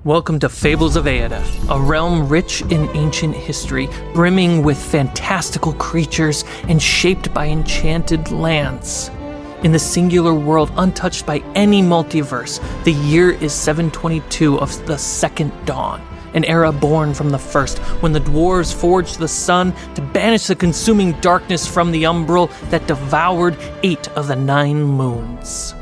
Welcome to Fables of Eyrde, a realm rich in ancient history, brimming with fantastical creatures and shaped by enchanted lands. In the singular world untouched by any multiverse, the year is 722 of the Second Dawn, an era born from the first, when the dwarves forged the sun to banish the consuming darkness from the umbral that devoured 8 of the 9 moons.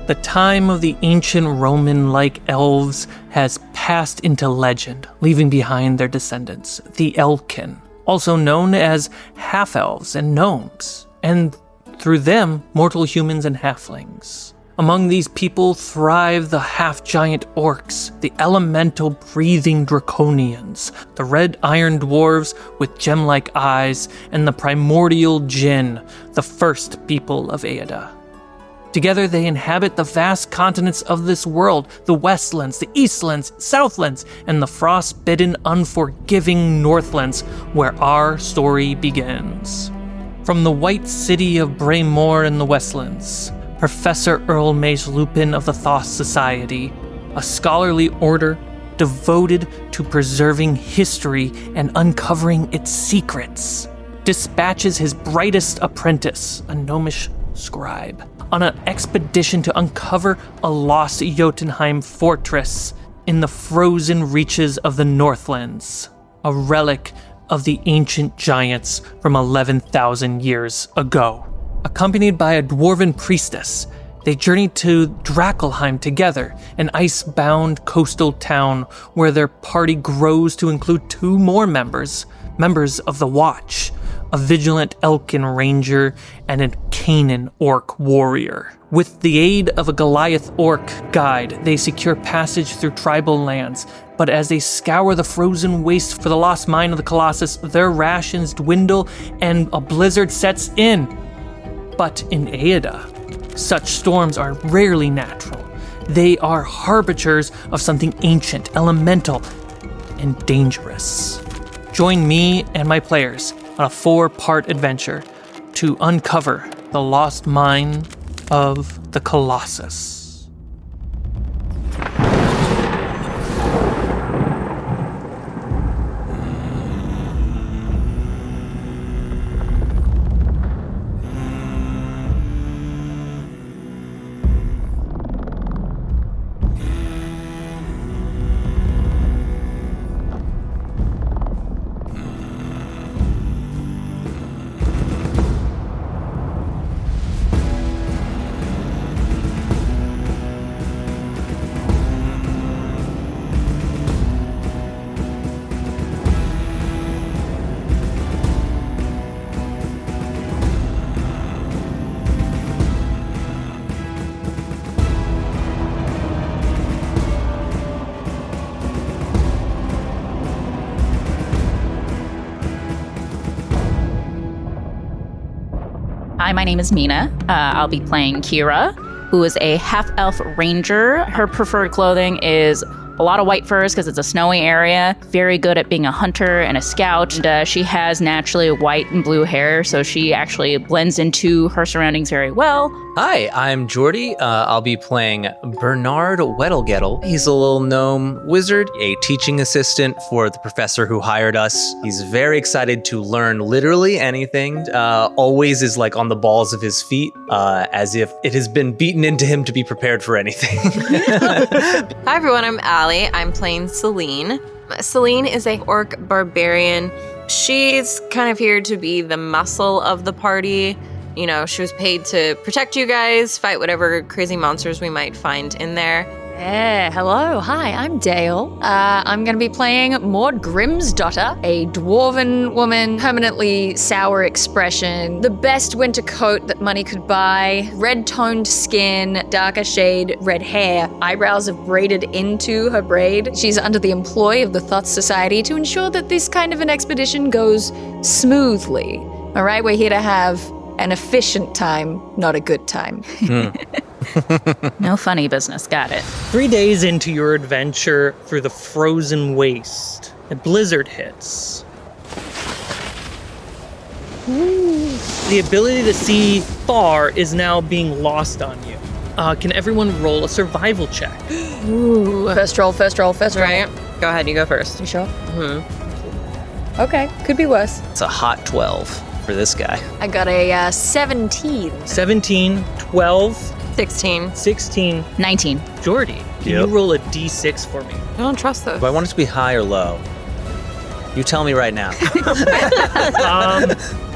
The time of the ancient Roman-like elves has passed into legend, leaving behind their descendants, the Elkin, also known as half-elves and gnomes, and through them, mortal humans and halflings. Among these people thrive the half-giant orcs, the elemental breathing draconians, the red iron dwarves with gem-like eyes, and the primordial djinn, the first people of Eyrde. Together they inhabit the vast continents of this world, the Westlands, the Eastlands, Southlands, and the frost-bitten, unforgiving Northlands, where our story begins. From the White City of Braemore in the Westlands, Professor Earl Mace Lupin of the Thoth Society, a scholarly order devoted to preserving history and uncovering its secrets, dispatches his brightest apprentice, a gnomish scribe, on an expedition to uncover a lost Jotunheim fortress in the frozen reaches of the Northlands, a relic of the ancient giants from 11,000 years ago. Accompanied by a dwarven priestess, they journey to Drakelheim together, an ice-bound coastal town where their party grows to include 2 more members of the Watch, a vigilant Elkin ranger and a Canaan orc warrior. With the aid of a Goliath orc guide, they secure passage through tribal lands, but as they scour the frozen waste for the lost mine of the Colossus, their rations dwindle and a blizzard sets in. But in Eyrde, such storms are rarely natural. They are harbingers of something ancient, elemental, and dangerous. Join me and my players on a 4-part adventure to uncover the lost mine of the Colossus. Hi, my name is Mina. I'll be playing Kira, who is a half-elf ranger. Her preferred clothing is a lot of white furs because it's a snowy area. Very good at being a hunter and a scout. And, she has naturally white and blue hair, so she actually blends into her surroundings very well. Hi, I'm Jordy. I'll be playing Bernard Weddlegettle. He's a little gnome wizard, a teaching assistant for the professor who hired us. He's very excited to learn literally anything. Always is like on the balls of his feet, as if it has been beaten into him to be prepared for anything. Hi everyone, I'm Allie. I'm playing Celine. Celine is a orc barbarian. She's kind of here to be the muscle of the party. You know, she was paid to protect you guys, fight whatever crazy monsters we might find in there. Yeah, hello. Hi, I'm Dale. I'm going to be playing Maud Grimsdotter, a dwarven woman, permanently sour expression, the best winter coat that money could buy, red-toned skin, darker shade, red hair, eyebrows have braided into her braid. She's under the employ of the Thoth Society to ensure that this kind of an expedition goes smoothly. All right, we're here to have an efficient time, not a good time. No funny business, got it. 3 days into your adventure through the frozen waste, a blizzard hits. The ability to see far is now being lost on you. Can everyone roll a survival check? Ooh. First roll. Right? Go ahead, you go first. You sure? Mm-hmm. Okay, could be worse. It's a hot 12 for this guy. I got a 17. 17, 12, 16. 16. 19. Jordy, can you Yep. roll a d6 for me? I don't trust those. Do I want it to be high or low? You tell me right now.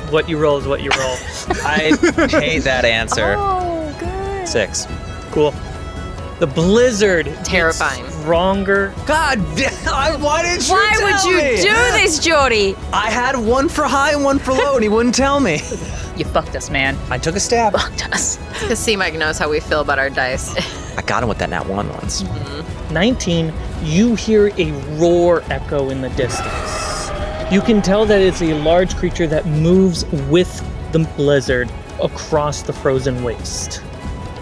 What you roll is what you roll. I hate that answer. Oh, good. 6. Cool. The blizzard gets Terrifying. stronger. God damn! Why didn't you Why tell would you me? do this, Jordy? I had one for high and one for low, and he wouldn't tell me. You fucked us, man. I took a stab. Fucked us. Because C-Mike knows how we feel about our dice. I got him with that nat 1 once. 19, you hear a roar echo in the distance. You can tell that it's a large creature that moves with the blizzard across the frozen waste.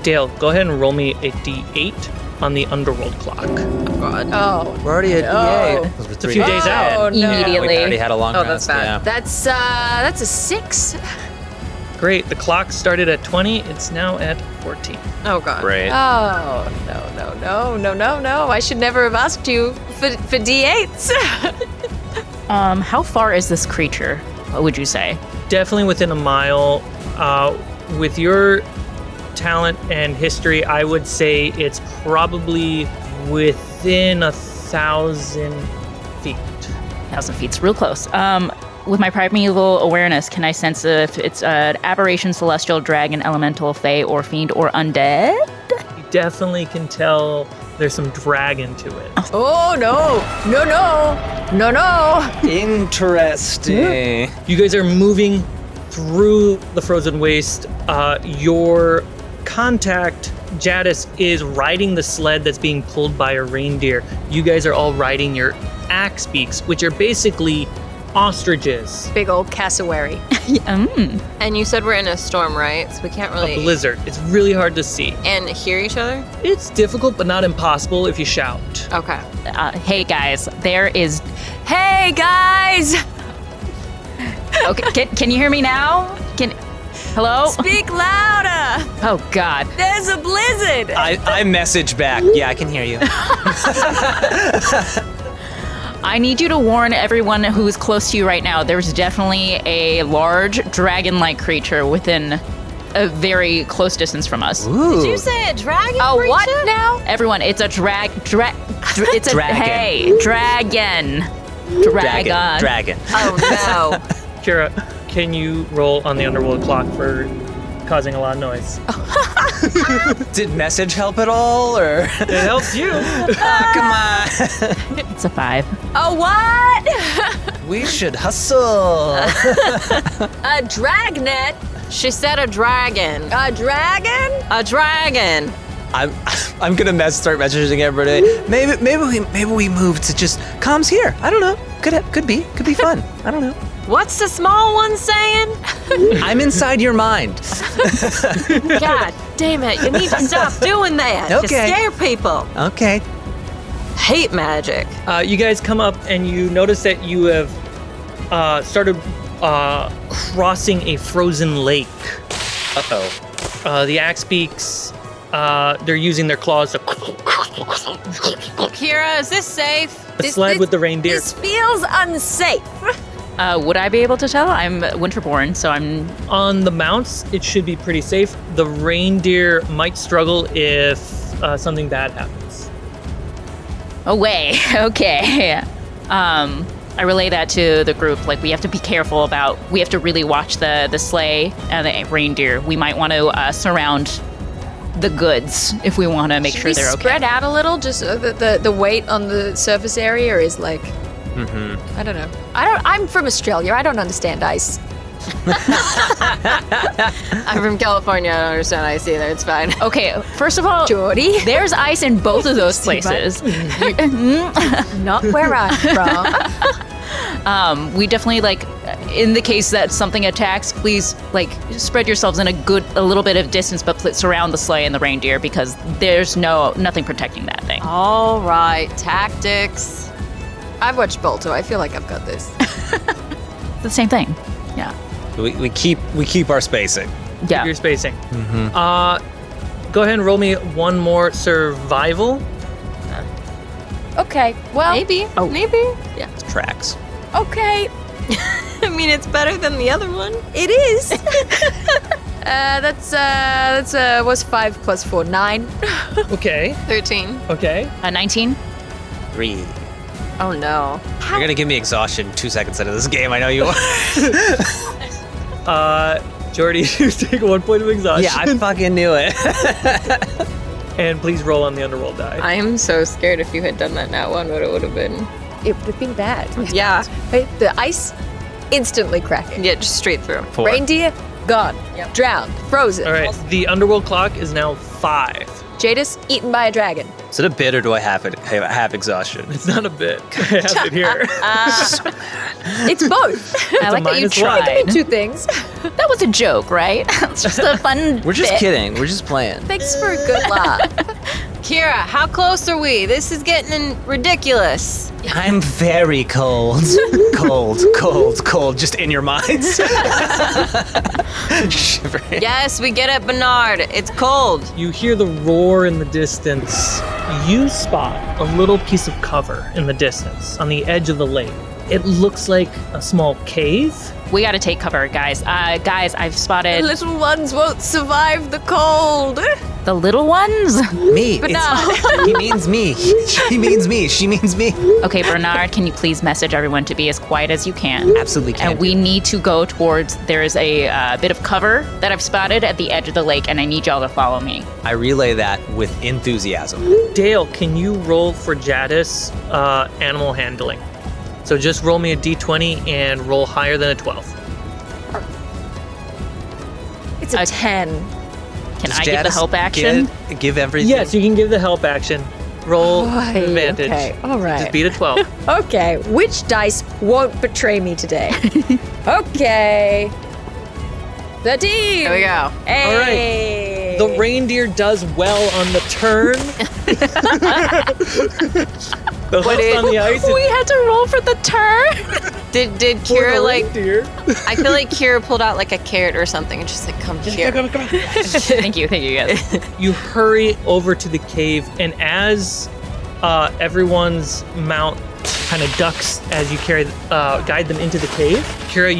Dale, go ahead and roll me a d8 on the underworld clock. Oh, God. Oh. We're already at No. D8. Those were It's a few days Oh, out. no. Immediately. We already had a long Oh, rest. that's bad. That's a 6. Great, the clock started at 20, it's now at 14. Oh, God. Great. Oh, no. I should never have asked you for D8s. How far is this creature? What would you say? Definitely within a mile. With your talent and history, I would say it's probably within 1,000 feet. 1,000 feet's real close. With my primeval awareness, can I sense if it's an aberration, celestial, dragon, elemental, fae, or fiend, or undead? You definitely can tell there's some dragon to it. Oh, no. Interesting. You guys are moving through the frozen waste. Your contact, Jadis, is riding the sled that's being pulled by a reindeer. You guys are all riding your axe beaks, which are basically ostriches. Big old cassowary. And you said we're in a storm, right? So we can't really... A blizzard. It's really hard to see. And hear each other? It's difficult, but not impossible if you shout. Okay. Hey guys, there is. Hey, guys! Okay, can you hear me now? Hello? Speak louder! Oh God. There's a blizzard! I message back. Yeah, I can hear you. I need you to warn everyone who is close to you right now. There's definitely a large dragon-like creature within a very close distance from us. Ooh. Did you say a dragon A creature? what now? Everyone, it's a it's a Dragon. hey, dragon. Dragon. Oh, no. Kira, can you roll on the underworld clock for causing a lot of noise? Did message help at all, or? It helps you. Come on. It's a 5. A what? We should hustle. A dragnet? She said a dragon. A dragon? A dragon. I'm gonna start messaging everybody. Maybe we move to just comms here. I don't know. Could be fun. I don't know. What's the small one saying? I'm inside your mind. God damn it. You need to stop doing that. You Okay. scare people. Okay. Hate magic. You guys come up and you notice that you have started crossing a frozen lake. Uh-oh. The axe beaks, they're using their claws to Kira, is this safe? the sled with the reindeer. This feels unsafe. Would I be able to tell? I'm winterborn, so I'm. On the mounts, it should be pretty safe. The reindeer might struggle if something bad happens. Away. Okay. I relay that to the group. Like, we have to be careful about. We have to really watch the sleigh and the reindeer. We might want to surround the goods if we want to make Should sure we they're okay. spread out a little just so that the weight on the surface area is like, Mm-hmm. I don't know. I'm from Australia. I don't understand ice. I'm from California. I don't understand ice either. It's fine. Okay, first of all, Jordy? there's ice in both of those places. Not where I'm from. We definitely, like, in the case that something attacks, please, like, spread yourselves in a little bit of distance, but surround the sleigh and the reindeer because there's nothing protecting that thing. All right. Tactics. I've watched Bolto. I feel like I've got this. The same thing. Yeah. We keep our spacing. Yeah. Your spacing. Go ahead and roll me one more survival. Okay, well, Maybe. Yeah. Tracks. okay, I mean, it's better than the other one. it is. That's what's 5 plus 4? 9. Okay. 13. Okay. 19. 3. Oh no. You're gonna give me exhaustion 2 seconds into this game. I know you are. Jordy, you take 1 point of exhaustion. Yeah, I fucking knew it. And please roll on the underroll die. I am so scared if you had done that nat one, what it would have been. It would have been bad. Yeah. Wait, the ice instantly cracking. Yeah, just straight through. 4. Reindeer gone. Yep. Drowned. Frozen. All right. The underworld clock is now 5. Jadis eaten by a dragon. Is it a bit or do I have exhaustion? It's not a bit. I have it here. It's both. I like that you minus one. tried. Two things. That was a joke, right? It's just a fun We're just bit. kidding. We're just playing. Thanks for a good laugh. Kira, how close are we? This is getting ridiculous. I'm very cold. cold, just in your minds. Shivering. Yes, we get it, Bernard. It's cold. You hear the roar in the distance. You spot a little piece of cover in the distance on the edge of the lake. It looks like a small cave. We gotta take cover, guys. Guys, I've spotted Little ones won't survive the cold. the little ones. Me. Bernard. He means me. He means me. She means me. Okay, Bernard, can you please message everyone to be as quiet as you can? Absolutely can't. And we need to go towards, there is a bit of cover that I've spotted at the edge of the lake, and I need y'all to follow me. I relay that with enthusiasm. Dale, can you roll for Jadis animal handling? So just roll me a d20 and roll higher than a 12. It's a 10. Can Does I give the Jadis help action? Give everything. Yes, you can give the help action. Roll advantage. Okay, all right. Just beat a 12. Okay, which dice won't betray me today? Okay. 13. There we go. Hey. The reindeer does well on the turn. The hook's on the ice. We had to roll for the turn. Did Kira I feel like Kira pulled out like a carrot or something and just like, come here. Thank you guys. You hurry over to the cave, and as everyone's mount kind of ducks as you guide them into the cave, Kira,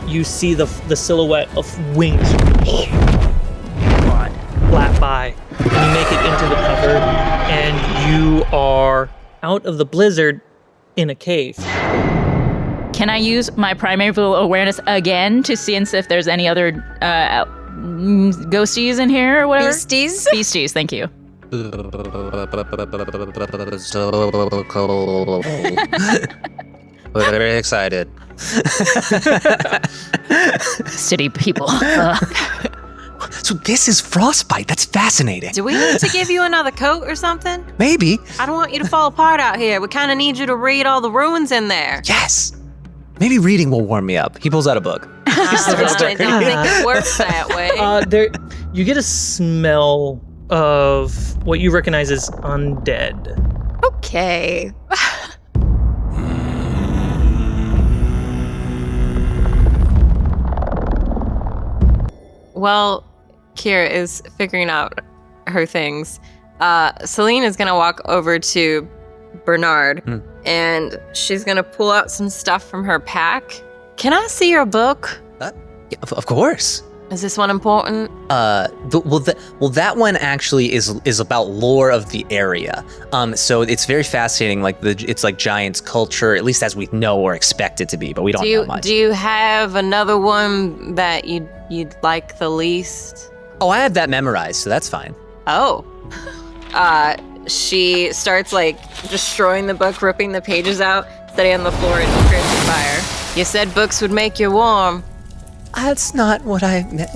you see the silhouette of wings flat by, and you make it into the cover, and you are out of the blizzard in a cave. Can I use my primeval awareness again to see if there's any other ghosties in here or whatever? Beasties. Beasties, thank you. So cold. Very excited. City people. So this is frostbite. That's fascinating. Do we need to give you another coat or something? Maybe. I don't want you to fall apart out here. We kind of need you to read all the ruins in there. Yes. Maybe reading will warm me up. He pulls out a book. I don't think it works that way. You get a smell of what you recognize as undead. Okay. While Kira is figuring out her things, Celine is going to walk over to Bernard and she's going to pull out some stuff from her pack. Can I see your book? Yeah, of course. Is this one important? That one actually is about lore of the area. So it's very fascinating. Like it's like Giants culture, at least as we know or expect it to be, but we don't know much. Do you have another one that you'd like the least? Oh, I have that memorized, so that's fine. Oh. She starts like destroying the book, ripping the pages out, setting on the floor, and she creates a fire. You said books would make you warm. That's not what I meant.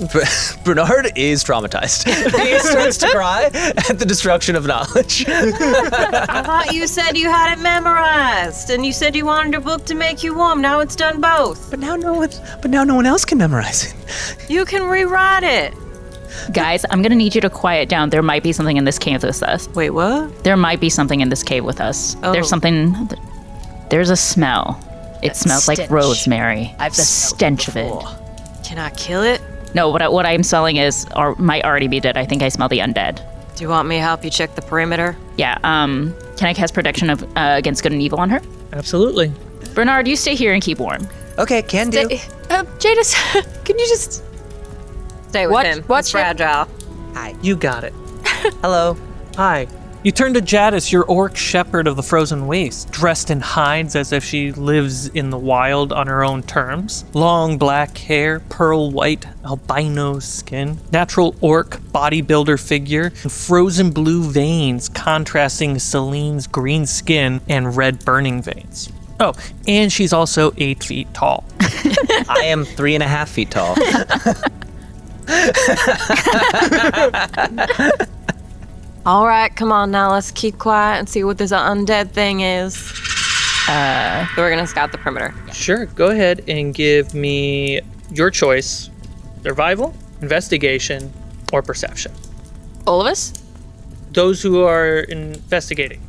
Bernard is traumatized. He starts to cry at the destruction of knowledge. I thought you said you had it memorized, and you said you wanted your book to make you warm. Now it's done both. But now no one else can memorize it. You can rewrite it. Guys, I'm gonna need you to quiet down. There might be something in this cave with us. Wait, what? There might be something in this cave with us. Oh. There's a smell. It smells like stench. rosemary. I've the smelled stench it of it. before. Can I kill it? No, what I'm selling is, or might already be dead. I think I smell the undead. Do you want me to help you check the perimeter? Yeah, can I cast protection of against good and evil on her? Absolutely. Bernard, you stay here and keep warm. Okay, can do. Jadis, can you just... Stay with him. Watch He's fragile. You got it. Hello. Hi. You turn to Jadis, your orc shepherd of the frozen waste, dressed in hides as if she lives in the wild on her own terms. Long black hair, pearl white, albino skin, natural orc bodybuilder figure, and frozen blue veins contrasting Celine's green skin and red burning veins. Oh, and she's also 8 feet tall. I am 3.5 feet tall. All right, come on now. Let's keep quiet and see what this undead thing is. So we're going to scout the perimeter. Sure, go ahead and give me your choice. Survival, investigation, or perception. All of us? Those who are investigating.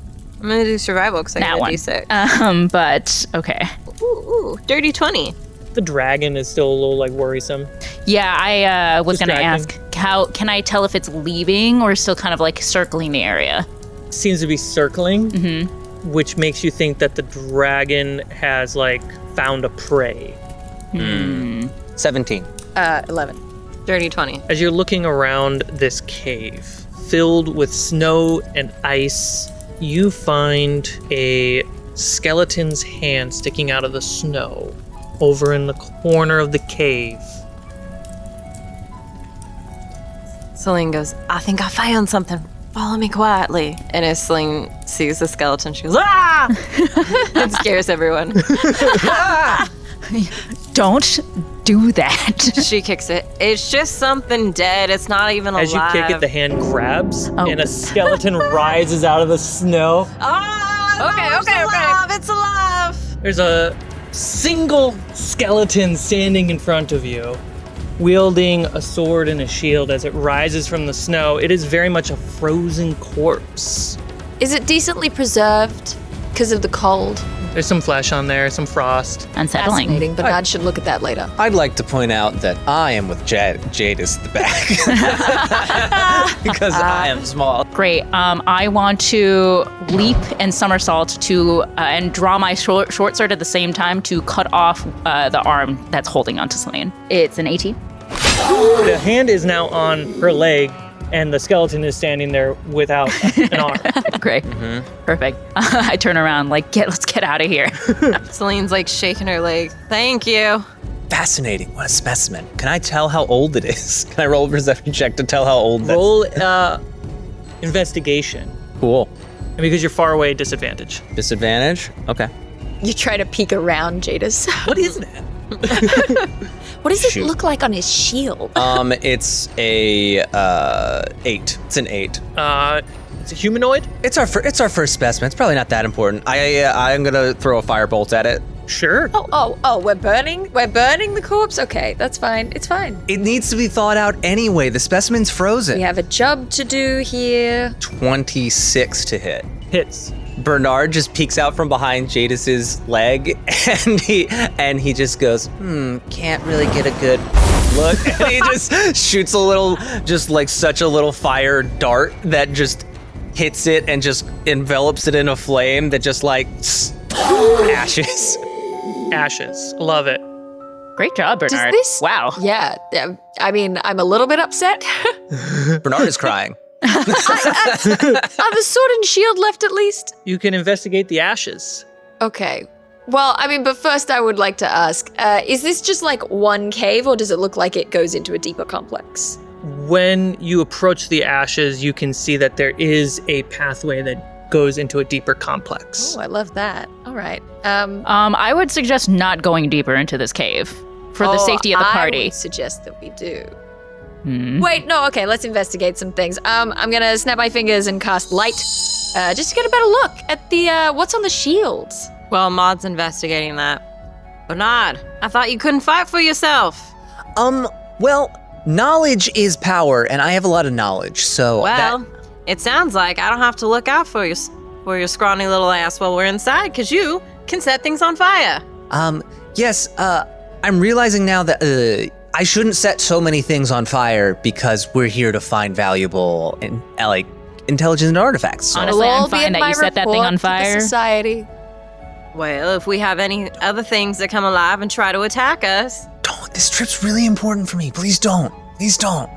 I'm going to do survival because I That got a one. D6. But okay. Ooh, dirty 20. The dragon is still a little like Yeah, I was gonna Distracting. ask, how can I tell if it's leaving or still kind of like circling the area? Seems to be circling, Mm-hmm. which makes you think that the dragon has like found a prey. 17. 11. Dirty 20. As you're looking around this cave filled with snow and ice, you find a skeleton's hand sticking out of the snow over in the corner of the cave. Celine goes, I think I found something. Follow me quietly. And as Celine sees the skeleton, she goes, ah! It scares everyone. Don't do that. She kicks it. It's just something dead. It's not even alive. As you kick it, the hand grabs, Oh. and a skeleton rises out of the snow. Okay. It's alive. There's a single skeleton standing in front of you, wielding a sword and a shield as it rises from the snow. It is very much a frozen corpse. Is it decently preserved because of the cold? There's some flesh on there, some frost. Unsettling. Fascinating, but I should look at that later. I'd like to point out that I am with Jadis at the back. Because I am small. Great. I want to leap and somersault to and draw my short sword at the same time to cut off the arm that's holding onto Celine. It's an 18. The hand is now on her leg, and the skeleton is standing there without an arm. Great. Perfect. I turn around like, let's get out of here. Celine's like shaking her leg. Thank you. Fascinating. What a specimen. Can I tell how old it is? Can I roll a perception check to tell how old that is? Roll investigation. Cool. And because you're far away, disadvantage. Disadvantage? Okay. You try to peek around, Jadis. What is that? What does Shoot. it look like on his shield? It's a 8. It's an 8. It's a humanoid? It's our first specimen. It's probably not that important. I'm gonna throw a firebolt at it. Sure. Oh, we're burning the corpse? Okay, that's fine. It's fine. It needs to be thawed out anyway. The specimen's frozen. We have a job to do here. 26 to hit. Hits. Bernard just peeks out from behind Jadis's leg, and he just goes, can't really get a good look. And he just shoots a little, just like such a little fire dart that just hits it and just envelops it in a flame that just like ashes. Ashes. Love it. Great job, Does Bernard. this... Wow. Yeah, I mean, I'm a little bit upset. Bernard is crying. I have a sword and shield left at least. You can investigate the ashes. Okay. Well, I mean, but first I would like to ask, is this just like one cave or does it look like it goes into a deeper complex? When you approach the ashes, you can see that there is a pathway that goes into a deeper complex. Oh, I love that. All right. I would suggest not going deeper into this cave for the safety of the I party. would suggest that we do. Wait, no, okay, let's investigate some things. I'm gonna snap my fingers and cast light, just to get a better look at the, what's on the shields. Well, Maud's investigating that. Bernard, I thought you couldn't fight for yourself. Well, knowledge is power, and I have a lot of knowledge, so Well, it sounds like I don't have to look out for your scrawny little ass while we're inside, because you can set things on fire. yes, I'm realizing now that, I shouldn't set so many things on fire because we're here to find valuable and intelligent artifacts. So. Honestly, It'll all I'm be fine in that my you set that thing report on to the fire. society. Well, if we have any other things that come alive and try to attack us. Don't. This trip's really important for me. Please don't. Please don't.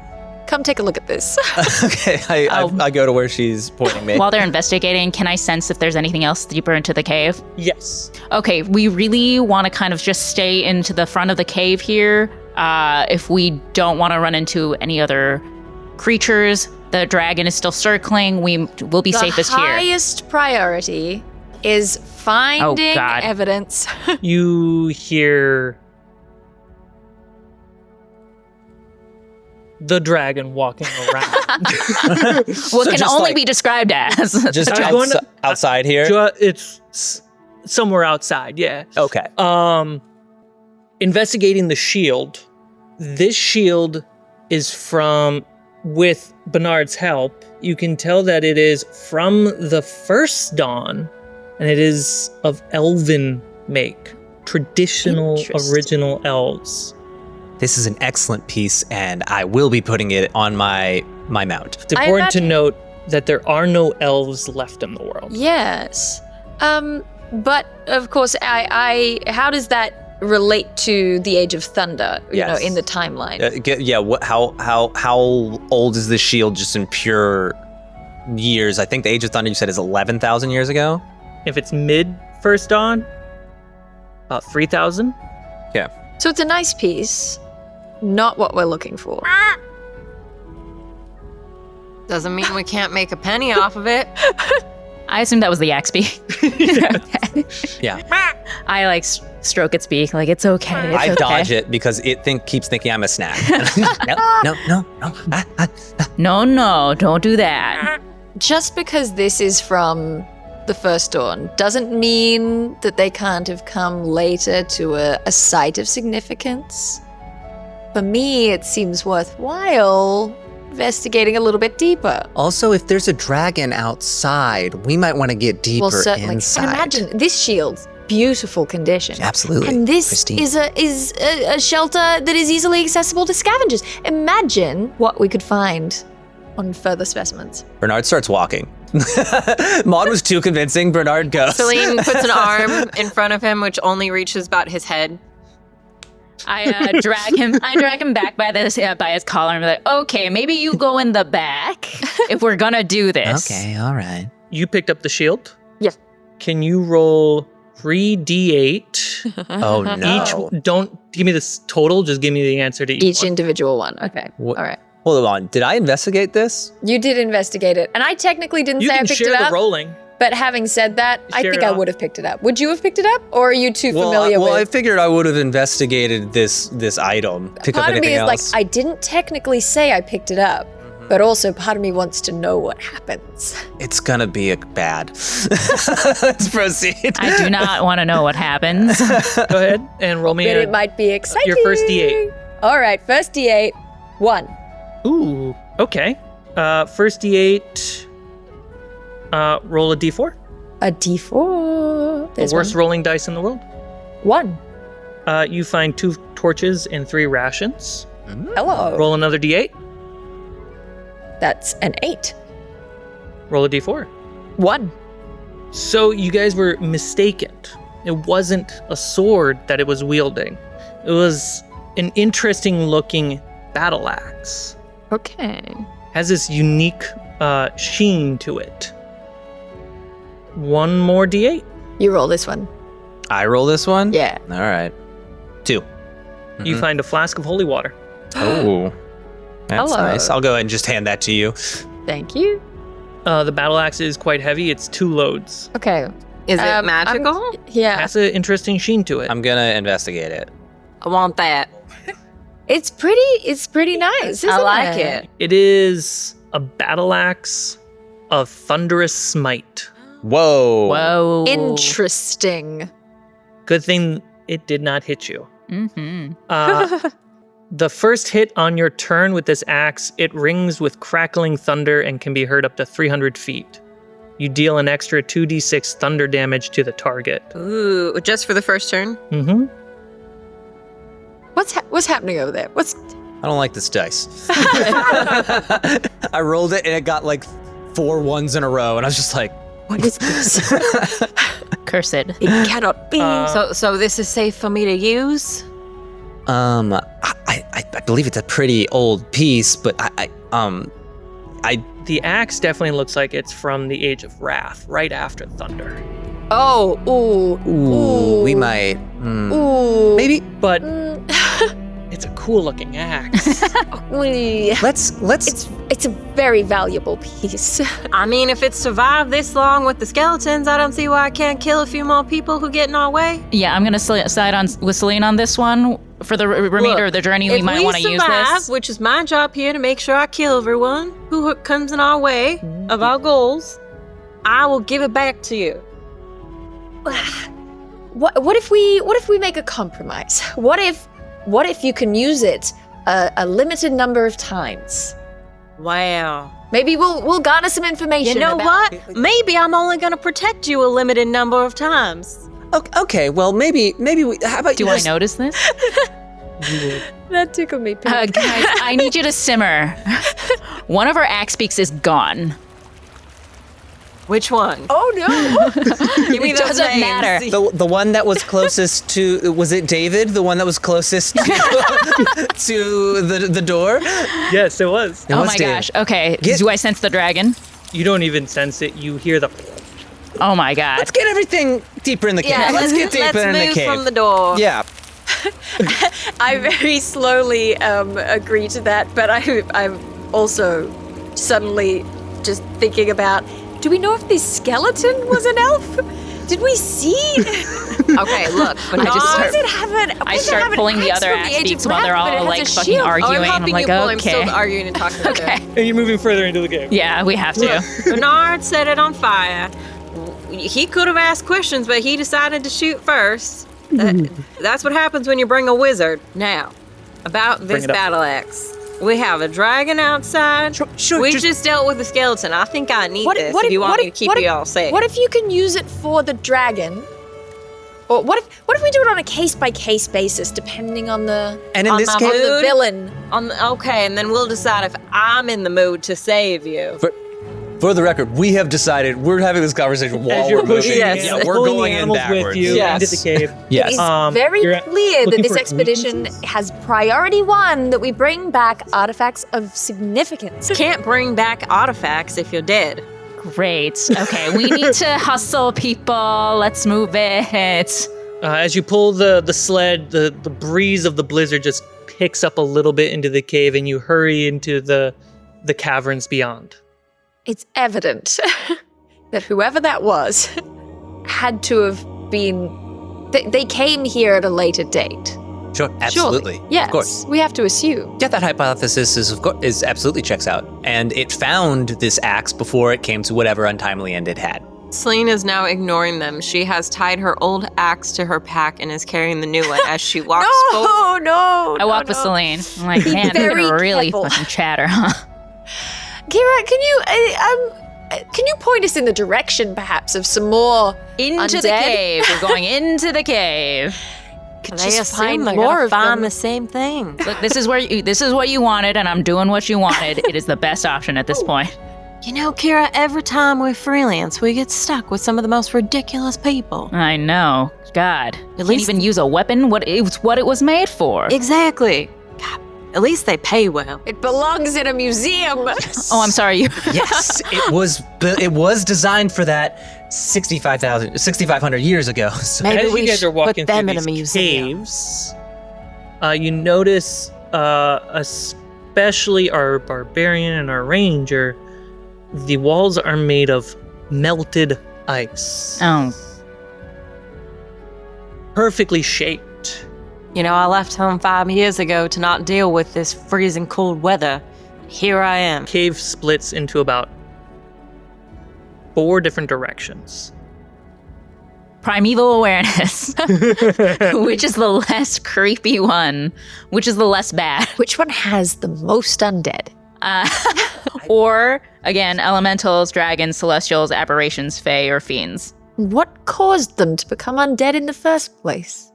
Come take a look at this. Okay, I go to where she's pointing me. While they're investigating, can I sense if there's anything else deeper into the cave? Yes. Okay, we really want to kind of just stay into the front of the cave here. If we don't want to run into any other creatures, the dragon is still circling. We'll be safest The here. highest priority is finding God. evidence. You hear the dragon walking around. What So can just only like- be described as. Just I was going to- outside here? It's somewhere outside, yeah. Okay. Investigating the shield. This shield is from, with Bernard's help, you can tell that it is from the first dawn, and it is of elven make. Traditional, Interesting. original elves. This is an excellent piece, and I will be putting it on my mount. It's important to note that there are no elves left in the world. Yes. But of course, how does that relate to the Age of Thunder, you know, Yes. in the timeline? How old is this shield just in pure years? I think the Age of Thunder you said is 11,000 years ago. If it's mid first dawn, about 3,000. Yeah. So it's a nice piece, not what we're looking for. Doesn't mean we can't make a penny off of it. I assume that was the axe beak. Yeah. I like stroke its beak, like it's okay. It's I okay. dodge it because it keeps thinking I'm a snack. No. No, don't do that. Just because this is from the First Dawn doesn't mean that they can't have come later to a site of significance. For me, it seems worthwhile investigating a little bit deeper. Also, if there's a dragon outside, we might want to get deeper Well, certainly. inside. And imagine this shield's beautiful condition. Absolutely. And this Pristine. is a shelter that is easily accessible to scavengers. Imagine what we could find on further specimens. Bernard starts walking. Maud was too convincing. Bernard goes. Celine puts an arm in front of him, which only reaches about his head. I drag him back by his collar and be like, okay, maybe you go in the back if we're gonna do this. Okay, all right. You picked up the shield? Yes. Can you roll 3d8? Oh no. Don't give me this total, just give me the answer to Each one. individual one. Okay. What- All right. Hold on. Did I investigate this? You did investigate it. And I technically didn't You say I can picked share it the up. rolling. But having said that, I Share think it I off. would have picked it up. Would you have picked it up? Or are you too familiar I with figured I would have investigated this item. Pick up Part of me anything is else. like, I didn't technically say I picked it up, but also part of me wants to know what happens. It's gonna be bad. Let's proceed. I do not want to know what happens. Go ahead and roll me But a... it might be exciting. your first D8. All right, first D8, 1. Ooh, okay. First D8, roll a D4. A D4. There's The worst rolling dice in the world. 1. You find 2 torches and 3 rations. Hello. Roll another D8. That's an 8. Roll a D4. 1. So you guys were mistaken. It wasn't a sword that it was wielding. It was an interesting looking battle axe. Okay. Has this unique sheen to it. One more D8. You roll this one. I roll this one? Yeah. All right. 2. You find a flask of holy water. Oh. That's Hello. nice. I'll go ahead and just hand that to you. Thank you. The battle axe is quite heavy. It's 2 loads. Okay. Is it I'm- magical? Yeah. Has an interesting sheen to it. I'm gonna investigate it. I want that. It's pretty nice. I isn't like it. It is a battle axe of thunderous smite. Whoa. Whoa. Interesting. Good thing it did not hit you. Mm-hmm. The first hit on your turn with this axe, it rings with crackling thunder and can be heard up to 300 feet. You deal an extra 2d6 thunder damage to the target. Ooh, just for the first turn? Mm-hmm. What's happening over there? I don't like this dice. I rolled it and it got like 4 ones in a row, and I was just like, What is this? Cursed. It cannot be. So this is safe for me to use? I believe it's a pretty old piece, but The axe definitely looks like it's from the Age of Wrath, right after Thunder. we might, Ooh. maybe. But it's a cool looking axe. Let's. It's a very valuable piece. I mean, if it's survived this long with the skeletons, I don't see why I can't kill a few more people who get in our way. Yeah, I'm gonna side on with Celine on this one for the remainder of the journey. We might want to use this. Which is my job here to make sure I kill everyone who comes in our way of our goals. I will give it back to you. What if we make a compromise? What if you can use it a limited number of times? Wow. Maybe we'll garner some information. You know about what? Maybe I'm only going to protect you a limited number of times. Okay, well, maybe we. How about Do you I just- notice this? That tickled me. Guys, I need you to simmer. One of our axe beaks is gone. Which one? Oh no! Give me It those doesn't names. matter. The one that was closest to, was it David? The one that was closest to, to the door? Yes, it was. It Oh was my David. gosh. Okay. Get- Do I sense the dragon? You don't even sense it. You hear the. Oh my god. Let's get everything deeper in the cave. Yeah, let's get deeper in the move cave. from the door. Yeah. I very slowly agree to that, but I'm also suddenly just thinking about: do we know if this skeleton was an elf? Did we see? Okay, look. But I start pulling the other axe beaks while they're all like fucking arguing. I'm I'm helping like, you pull him, okay. still arguing and talking about Okay. And you're moving further into the cave. Yeah, we have to. Bernard set it on fire. He could have asked questions, but he decided to shoot first. That's what happens when you bring a wizard. Now, about this it up. battle axe. We have a dragon outside. Sure, We just dealt with the skeleton. I think I need this if you want me to keep you all safe. What if you can use it for the dragon? Or what if we do it on a case-by-case basis, depending on the And in On this my on case, the mood? villain? Okay, and then we'll decide if I'm in the mood to save you. for the record, we have decided we're having this conversation while As you're we're moving. pushing, Yes. Yeah, we're pulling going the in animals backwards. with you Yes. into the cave. Yes. It is very you're clear that looking this for expedition has priority one, that we bring back artifacts of significance. Can't bring back artifacts if you're dead. Great. Okay, we need to hustle, people. Let's move it. As you pull the sled, the breeze of the blizzard just picks up a little bit into the cave, and you hurry into the caverns beyond. It's evident that whoever that was had to have been. They came here at a later date. Sure, absolutely. Surely. Yes, Of course. we have to assume. Yeah, that hypothesis is absolutely checks out. And it found this axe before it came to whatever untimely end it had. Celine is now ignoring them. She has tied her old axe to her pack and is carrying the new one as she walks forward. No! I walk with Celine. I'm like, Be man, they're very gonna really careful. fucking chatter, huh? Kira, can you point us in the direction, perhaps, of some more Into undead? the cave. We're going into the cave. Could They just assume find they're more gonna of find them. the same thing. Look, this is what you wanted, and I'm doing what you wanted. It is the best option at this point. You know, Kira, every time we freelance, we get stuck with some of the most ridiculous people. I know. God. Can't least- even use a weapon. What it was made for. Exactly. God, at least they pay well. It belongs in a museum. Oh, I'm sorry. Yes, it was designed for that 6,500 years ago. So. Maybe As we you guys should are walking put them through in a these museum. caves, you notice, especially our barbarian and our ranger, the walls are made of melted ice, Oh, perfectly shaped. You know, I left home 5 years ago to not deal with this freezing cold weather. Here I am. Cave splits into about 4 different directions. primeval awareness. Which is the less creepy one? Which is the less bad? Which one has the most undead? Or, again, elementals, dragons, celestials, aberrations, fae, or fiends. What caused them to become undead in the first place?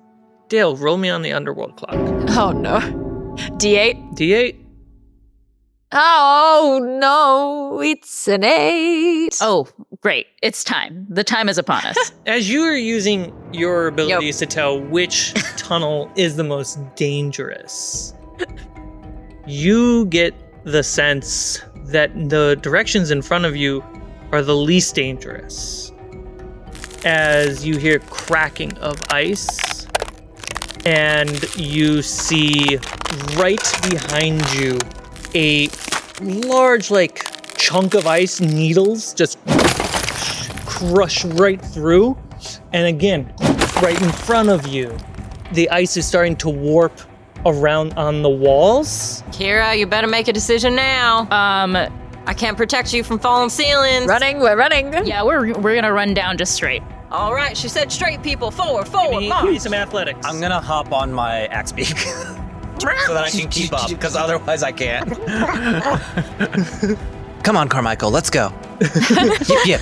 Dale, roll me on the underworld clock. Oh no. D8? D8. Oh no, it's an 8. Oh, great. It's time. The time is upon us. As you are using your abilities to tell which tunnel is the most dangerous, you get the sense that the directions in front of you are the least dangerous. As you hear cracking of ice, and you see right behind you a large, chunk of ice, needles just crush right through. And again, right in front of you, the ice is starting to warp around on the walls. Kira, you better make a decision now. I can't protect you from falling ceilings. We're running. Yeah, we're gonna run down just straight. All right, she said straight people. Forward, Give me march. some athletics. I'm gonna hop on my axe beak so that I can keep up, because otherwise I can't. Come on, Carmichael, let's go. Yip.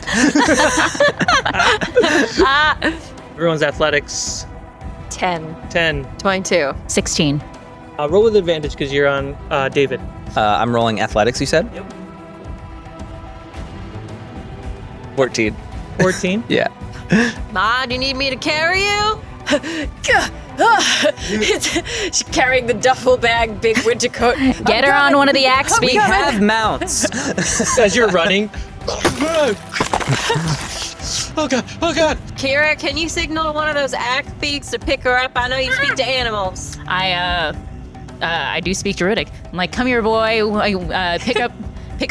Everyone's athletics. 10. 10. 22. 16. Roll with advantage because you're on David. I'm rolling athletics, you said? Yep. 14. 14. Yeah. Ma, do you need me to carry you? She's carrying the duffel bag, big winter coat. Get her on one of the axe We beaks. have mounts. As you're running. Oh god. Kira, can you signal one of those axe beaks to pick her up? I know you speak to animals. I do speak Druidic. I'm like, come here, boy. Pick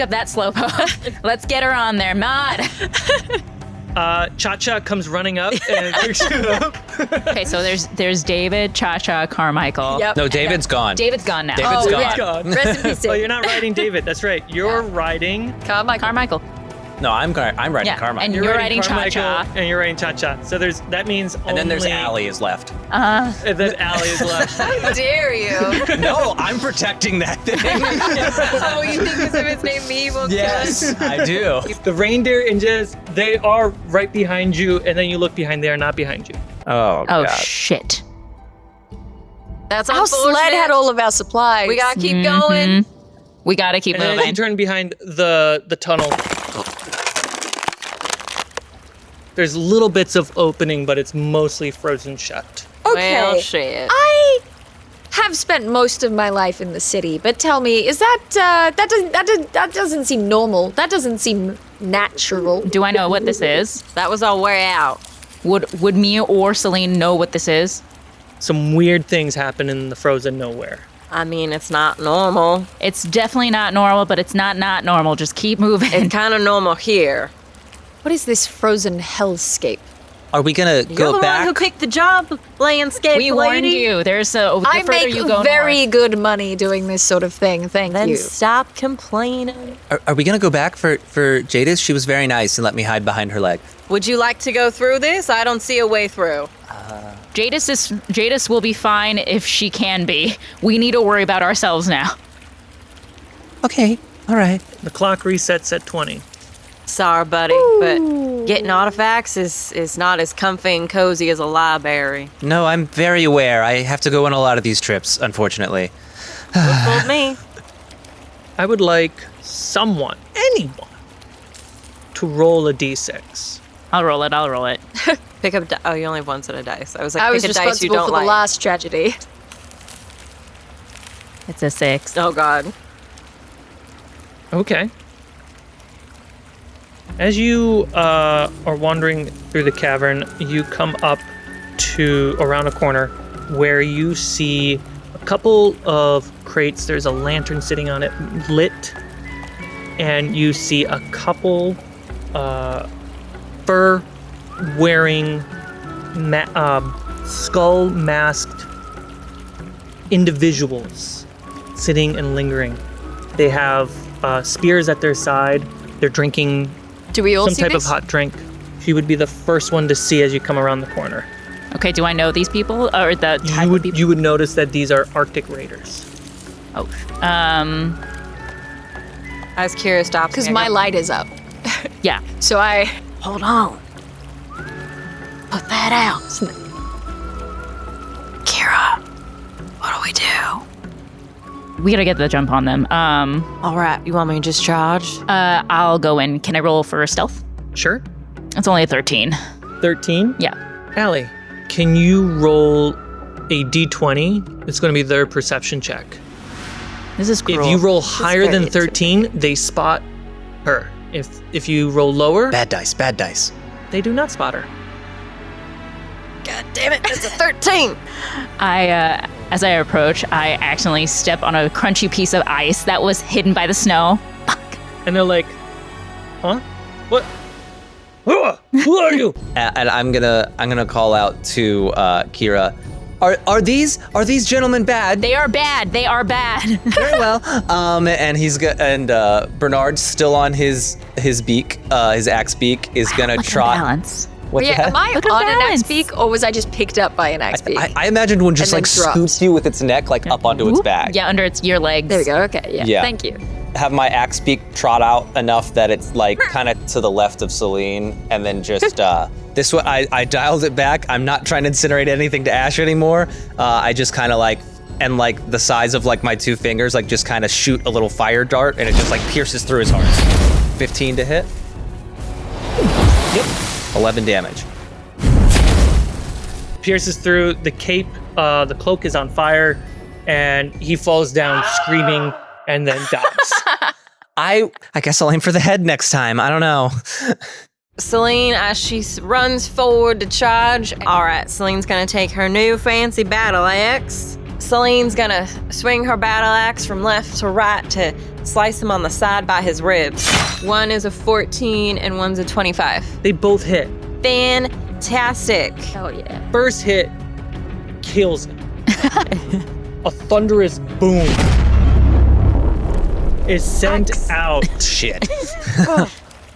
up that slowpoke. Let's get her on there, Maud. Cha-Cha comes running up and picks you up. Okay, so there's David, Cha-Cha, Carmichael. Yep. No, David's gone. David's gone now. David's gone. God. Rest in peace, Oh, David. you're not riding David. That's right. You're riding. Carmichael. No, I'm riding Yeah, Carmichael. and you're riding Carmichael, Cha-Cha. and you're riding Cha-Cha. So that means And then there's only- Allie is left. And then Allie is left. How dare you? No, I'm protecting that thing. Oh, you think because of its name me will Yes, I do. The reindeer and Jez, they are right behind you, and then you look behind, they are not behind you. Oh, Oh, God. shit. That's Our unfortunate. sled had all of our supplies. We gotta keep going. We gotta keep And then as you moving. turn behind the tunnel, there's little bits of opening, but it's mostly frozen shut. Okay. Well, shit. I have spent most of my life in the city, but tell me, is that doesn't seem normal? That doesn't seem natural. Do I know what this is? That was our way out. Would me or Celine know what this is? Some weird things happen in the frozen nowhere. I mean, it's not normal. It's definitely not normal, but it's not normal. Just keep moving. It's kind of normal here. What is this frozen hellscape? Are we gonna You're go the back? one who picked the job, landscape We warned lady. you. There's the I further make you go very north. good money doing this sort of thing. Thank Then you. stop complaining. Are we gonna go back for Jadis? She was very nice and let me hide behind her leg. Would you like to go through this? I don't see a way through. Jadis will be fine if she can be. We need to worry about ourselves now. Okay, all right. The clock resets at 20. Sorry, buddy, but getting artifacts is not as comfy and cozy as a library. No, I'm very aware. I have to go on a lot of these trips, unfortunately. Fooled me. I would like anyone, to roll a d6. I'll roll it. Pick up. Oh, you only have one set of dice. I was like, I was pick a dice you responsible don't for like. the last tragedy. It's a 6. Oh God. Okay. As you are wandering through the cavern, you come up to around a corner where you see a couple of crates. There's a lantern sitting on it, lit, and you see a couple fur-wearing, skull-masked individuals sitting and lingering. They have spears at their side. They're drinking Do we all some see type this? of hot drink. She would be the first one to see as you come around the corner. Okay, do I know these people or the type of people? You would notice that these are Arctic raiders. Oh, I was curious. Stop. Because my light is up. yeah. So I Hold on. Put that out. do we do? We gotta get the jump on them. All right, you want me to just charge? I'll go in. Can I roll for stealth? Sure. It's only a 13. 13. Yeah. Allie, can you roll a d20? It's going to be their perception check. This is cruel. If you roll higher than very 13, they spot her. If you roll lower, Bad dice, bad dice. they do not spot her. God damn it, it's a 13. As I approach, I accidentally step on a crunchy piece of ice that was hidden by the snow. And they're like, huh? What? Who are you? And I'm gonna call out to Kira. Are these gentlemen bad? They are bad. They are bad. Very well. And Bernard's still on his beak, his axe beak is gonna Look at trot. balance. What's Yeah, that? am I Look at on an balance. axe beak, or was I just picked up by an axe beak? I imagined one just And like then dropped. scoops you with its neck like up onto its back. Yeah, under your legs. There we go. Okay, yeah. Yeah. Thank you. Have my axe beak trot out enough that it's like kind of to the left of Celine, and then just this one I dialed it back. I'm not trying to incinerate anything to ash anymore. I just kind of like the size of like my two fingers, like just kind of shoot a little fire dart, and it just like pierces through his heart. 15 to hit. Yep. 11 damage. Pierces through the cape. The cloak is on fire, and he falls down screaming and then dies. I guess I'll aim for the head next time. I don't know. Celine, as she runs forward to charge. All right, Celine's gonna take her new fancy battle axe. Celine's gonna swing her battle axe from left to right to slice him on the side by his ribs. One is a 14 and one's a 25. They both hit. Fantastic. Hell yeah. First hit kills him. A thunderous boom is sent out. Shit.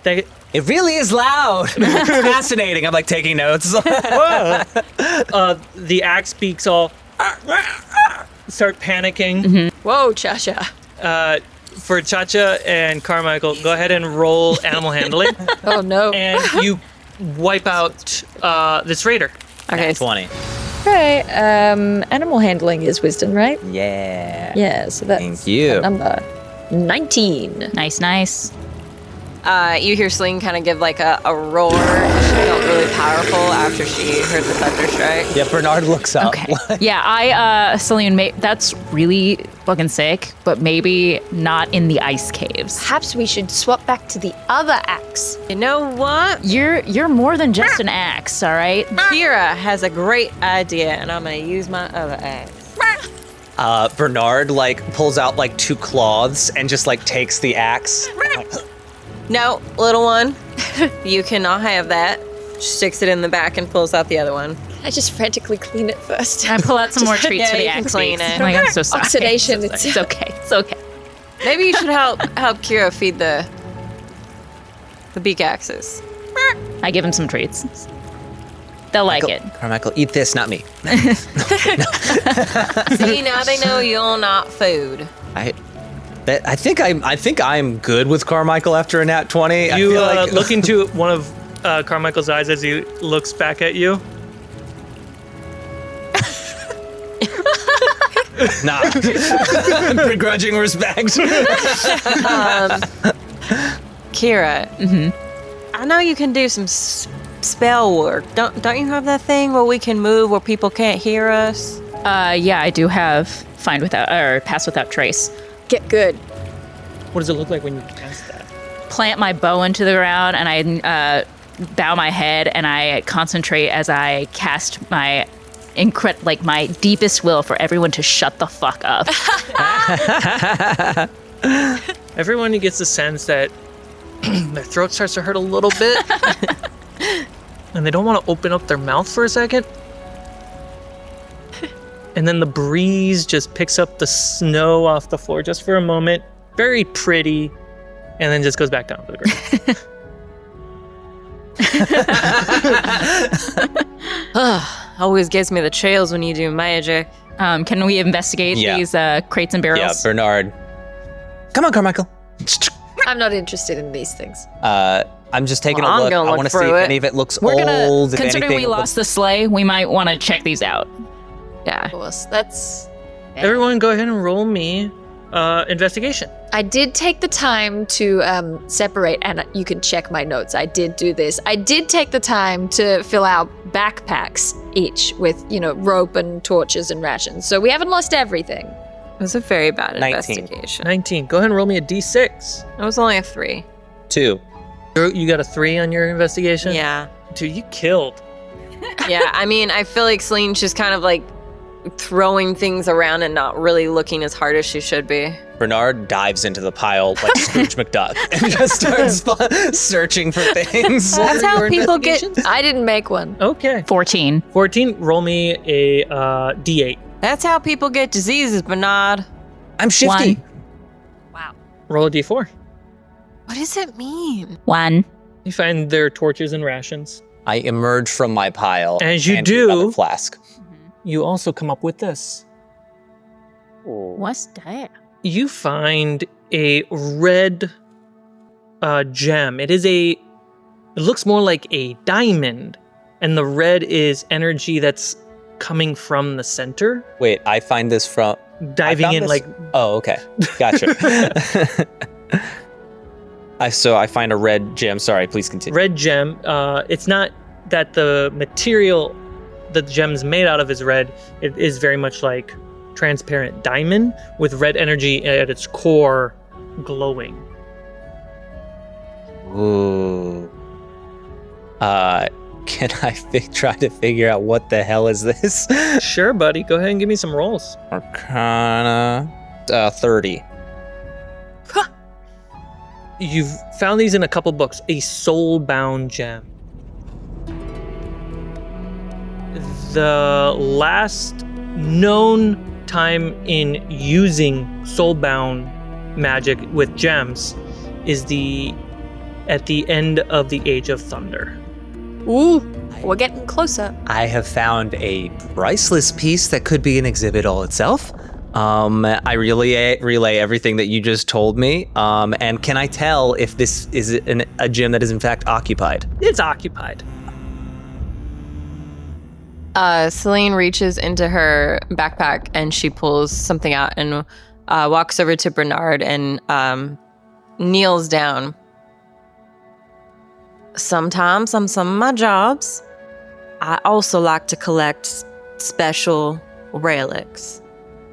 They, It really is loud. Fascinating. I'm like taking notes. the axe beaks all start panicking. Whoa, Cha-Cha. For Chacha and Carmichael, go ahead and roll animal handling, Oh, no. and you wipe out this raider. Okay, 20. Okay, animal handling is wisdom, right? Yeah. Yeah, so that's Thank you. a number 19. Nice. you hear Celine kind of give like a roar. She felt really powerful after she heard the thunder strike. Yeah, Bernard looks up. Okay. Yeah, Celine, that's really fucking sick, but maybe not in the ice caves. Perhaps we should swap back to the other axe. You know what? You're more than just an axe, all right? Kira has a great idea, and I'm gonna use my other axe. Bernard like pulls out like two cloths and just like takes the axe. No, little one, you cannot have that. Sticks it in the back and pulls out the other one. I just frantically clean it first. I pull out some more treats Yeah, for the you can axe clean beaks. it. Oh my god, I'm so sorry. Oxidation, It's okay. It's okay. Maybe you should help Kira feed the beak axes. I give him some treats. They'll like it. Carmichael, eat this, not me. See, now they know you're not food. I think I'm good with Carmichael after a nat 20. I You feel like look into one of Carmichael's eyes as he looks back at you. nah. Begrudging respect. Kira, I know you can do some spell work. Don't you have that thing where we can move where people can't hear us? Yeah, I do have pass without trace. Get good. What does it look like when you cast that? Plant my bow into the ground, and I bow my head, and I concentrate as I cast my my deepest will for everyone to shut the fuck up. Everyone gets the sense that their throat starts to hurt a little bit, and they don't want to open up their mouth for a second. And then the breeze just picks up the snow off the floor just for a moment. Very pretty. And then just goes back down to the ground. Always gives me the chills when you do magic. Can we investigate Yeah. these crates and barrels? Yeah, Bernard. Come on, Carmichael. I'm not interested in these things. I'm just taking Well, a I'm look. gonna I look want to see through if it. any of it looks We're gonna, old. If considering anything we lost the sleigh, we might want to check these out. Of course, that's Everyone go ahead and roll me investigation. I did take the time to separate, and you can check my notes. I did do this. I did take the time to fill out backpacks each with, rope and torches and rations. So we haven't lost everything. It was a very bad 19. investigation. 19. Go ahead and roll me a d6. It was only a 3. 2. You got a 3 on your investigation? Yeah. Dude, you killed. Yeah, I mean, I feel like Celine's just kind of like throwing things around and not really looking as hard as she should be. Bernard dives into the pile like Scrooge McDuck and just starts searching for things. That's how people get. I didn't make one. Okay. 14. 14. Roll me a d8. That's how people get diseases, Bernard. I'm shifty. 1. Roll a d4. What does it mean? 1. You find their torches and rations. I emerge from my pile. As you and do. another flask. You also come up with this. What's that? You find a red gem. It looks more like a diamond, and the red is energy that's coming from the center. Wait, I find this from... Diving in like... Oh, okay. Gotcha. So I find a red gem. Sorry, please continue. Red gem. It's not that the material the gem's made out of is red. It is very much like transparent diamond with red energy at its core glowing. Ooh. Can I try to figure out what the hell is this? Sure, buddy. Go ahead and give me some rolls. Arcana 30. You've found these in a couple books. A soul-bound gem. The last known time in using soul-bound magic with gems is at the end of the Age of Thunder. Ooh, we're getting closer. I have found a priceless piece that could be an exhibit all itself. I relay everything that you just told me. And can I tell if this is a gem that is in fact occupied? It's occupied. Celine reaches into her backpack and she pulls something out and walks over to Bernard and kneels down. Sometimes on some of my jobs, I also like to collect special relics.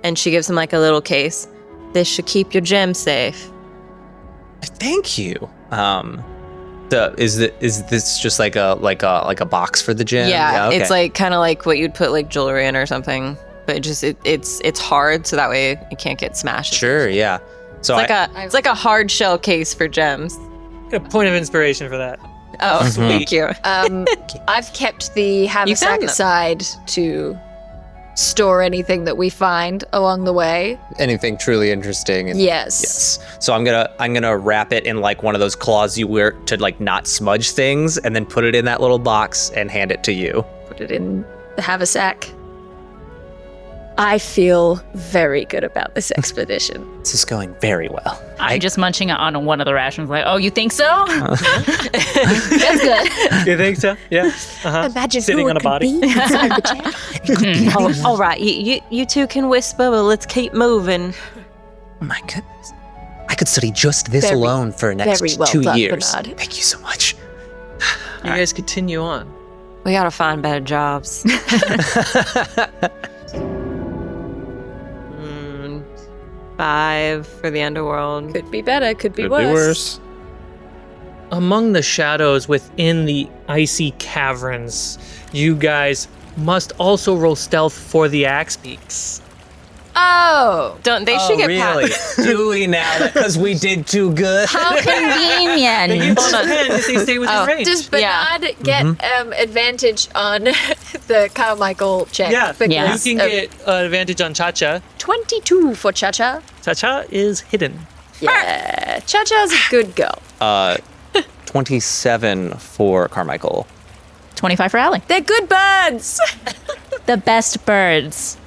And she gives him like a little case. This should keep your gem safe. Thank you. Is this just like a box for the gem? Yeah, okay. it's like kind of like what you'd put like jewelry in or something, but it's hard so that way it can't get smashed. Sure, yeah. So It's like a hard shell case for gems. A point of inspiration for that. Oh, thank you. I've kept the haversack them. aside to store anything that we find along the way. anything truly interesting. Yes. So I'm gonna wrap it in like one of those claws you wear to like not smudge things, and then put it in that little box and hand it to you. Put it in the haversack. I feel very good about this expedition. This is going very well. I'm just munching on one of the rations like, oh, you think so? That's good. You think so? Yeah. Uh-huh. Imagine Sitting who on it a body. could be inside the chair. All right, you two can whisper, but let's keep moving. Oh my goodness. I could study just this Very, alone for the next very well 2 done, years. Bernard. Thank you so much. You guys continue on. We gotta find better jobs. 5 for the underworld. Could be better, could be worse. Among the shadows within the icy caverns, you guys must also roll stealth for the axe peaks. Oh, Don't they should get really? Do we now? Because we did too good. How convenient. Hold on. If they stay within range. does Bernard get advantage on the Carmichael check? Yeah, because you can of get advantage on Cha-Cha. 22 for Cha-Cha. Cha-Cha is hidden. Yeah, Cha-Cha's a good girl. 27 for Carmichael. 25 for Allie. They're good birds. The best birds.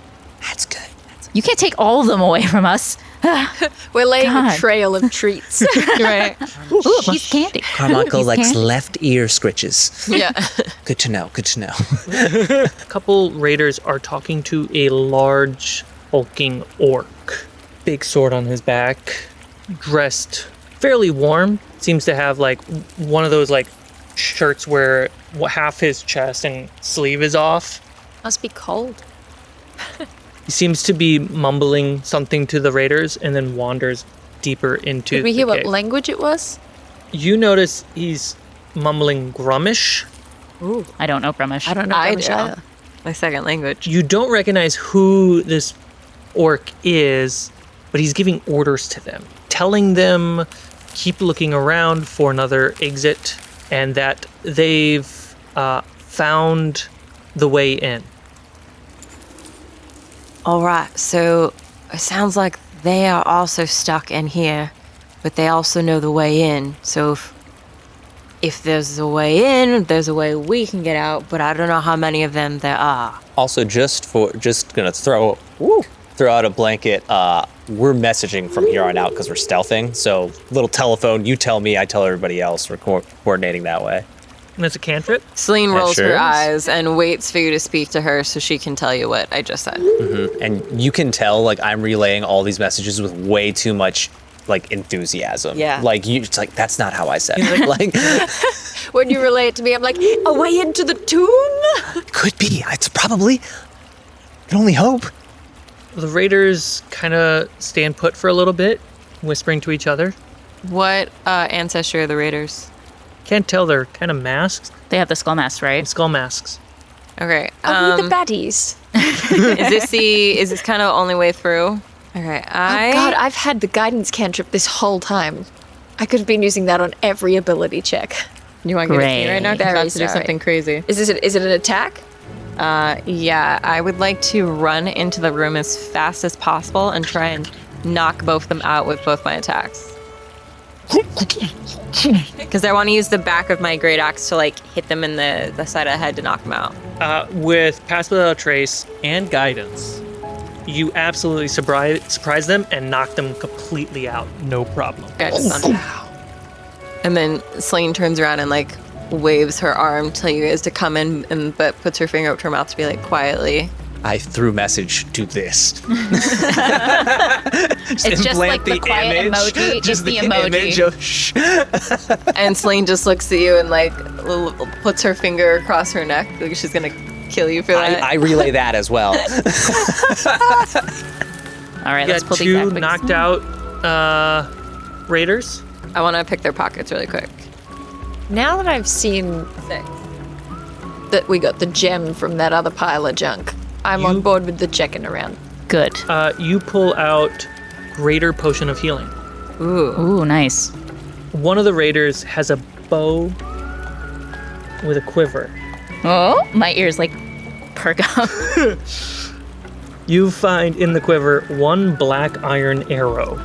That's good. You can't take all of them away from us. We're laying God. a trail of treats. right. Ooh, he's candy. Carmichael He's likes candy. left ear scritches. Yeah. Good to know. Good to know. A couple raiders are talking to a large hulking orc. Big sword on his back, dressed fairly warm. Seems to have like one of those like shirts where half his chest and sleeve is off. Must be cold. He seems to be mumbling something to the raiders and then wanders deeper into Did we the hear cave. what language it was? You notice he's mumbling Grummish. Ooh, I don't know Grummish. I don't know Grummish don't. either. My second language. You don't recognize who this orc is, but he's giving orders to them, telling them keep looking around for another exit and that they've found the way in. All right, so it sounds like they are also stuck in here, but they also know the way in. So if there's a way in, there's a way we can get out, but I don't know how many of them there are. Also, just gonna throw out a blanket. We're messaging from here on out because we're stealthing. So little telephone, you tell me, I tell everybody else. We're coordinating that way. And it's a cantrip. Celine rolls sure her is. eyes and waits for you to speak to her so she can tell you what I just said. And you can tell, like, I'm relaying all these messages with way too much, like, enthusiasm. Yeah. Like, it's like, that's not how I said it. Like, When you relay it to me, I'm like, a way into the tomb? could be. It's probably. Can only hope. The raiders kind of stand put for a little bit, whispering to each other. What ancestry are the raiders? Can't tell, they're kind of masks, They have the skull mask, right? skull masks. Okay. Are we the baddies? Is this kind of the only way through? Okay. Oh god, I've had the guidance cantrip this whole time. I could have been using that on every ability check. You want to give it to me Great. right now? 'Cause I'm Very about to do sorry. something crazy. Is it an attack? Yeah, I would like to run into the room as fast as possible and try and knock both of them out with both my attacks. Because I want to use the back of my great axe to like hit them in the side of the head to knock them out. With Pass Without a Trace and Guidance, you absolutely surprise them and knock them completely out. No problem. Okay, and then Celine turns around and like waves her arm to you guys to come in, but puts her finger up to her mouth to be like quietly. I threw message to this. It's just like the quiet emoji. Just the the emoji. image of shh. And Celine just looks at you and like puts her finger across her neck like she's gonna kill you for that. I relay that as well. All right, You let's got pull these two back. knocked out raiders. I want to pick their pockets really quick. Now that I've seen 6. that we got the gem from that other pile of junk, I'm on board with the checking around. Good. You pull out Greater Potion of Healing. Ooh. Ooh, nice. One of the raiders has a bow with a quiver. Oh, my ears like perk up. You find in the quiver one black iron arrow,